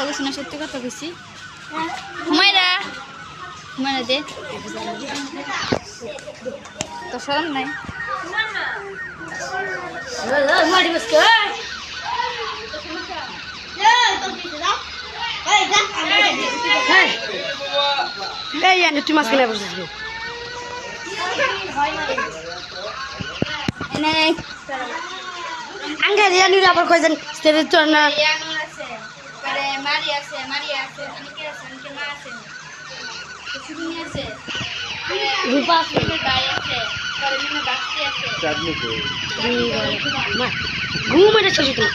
বলছি না, সত্যি কথা বলছি। হুমায়রা হুমায়রা দে, তো শরম নাই। তুই মাছ কিনে বসেছিস আঙ্গে রিয়ানি আবার কয়জন স্টেজে তো না মারি আছে, অনেকে আছে, অনেকে মা আছে, সুমি আছে, রূপা আছে ভাই আছে, পরে মনে বাস্তি আছে। ঘুম এটা শেষ হতো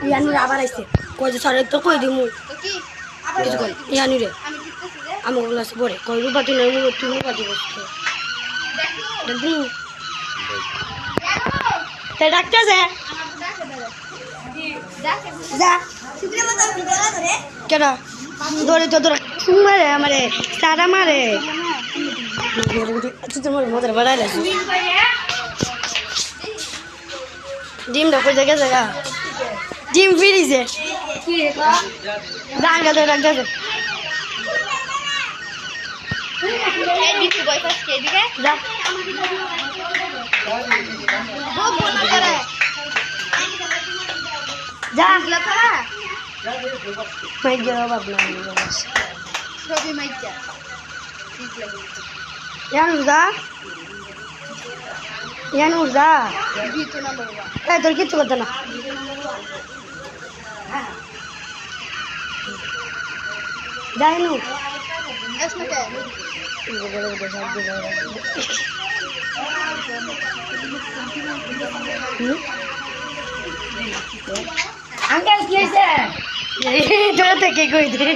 ইয়ানি আবার আইছে কই যে সরে তো কই দিমু তো কি কিছু কই ইয়ানি রে আমি জিততেছি রে, আমার ক্লাস পড়ে কই রূপা তুই না তুই রূপা দিব দেখো তে ডাক্তার যে আমার ডাকে ধরে ডাকে যা শুকরে মতো ভিডিও ধরে কেন দৌড়ে তো দৌড় মারে আমারে সারা মারে তোমার মজার বাড়াই লাগছে ডিমটা কই জায়গা জায়গা ডিম ফিরিছে ডাঙ্গা তো ডাক্তার এই দিকে বয়স কে দিকে যা ও বোনা করে যা আগলা পারা মাই গেল বাবলা ছবি মাইজা ইয়ানু যা ইয়ানু যা দিতো না বাবা এই তোর কিচ্ছু করতে না যাই নু আসলে কে আঙ্কেল কি হয়েছে তোরা থেকে কই দে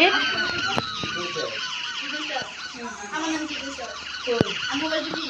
আমার নাম কি কইছো আমি মোবাইল দিবি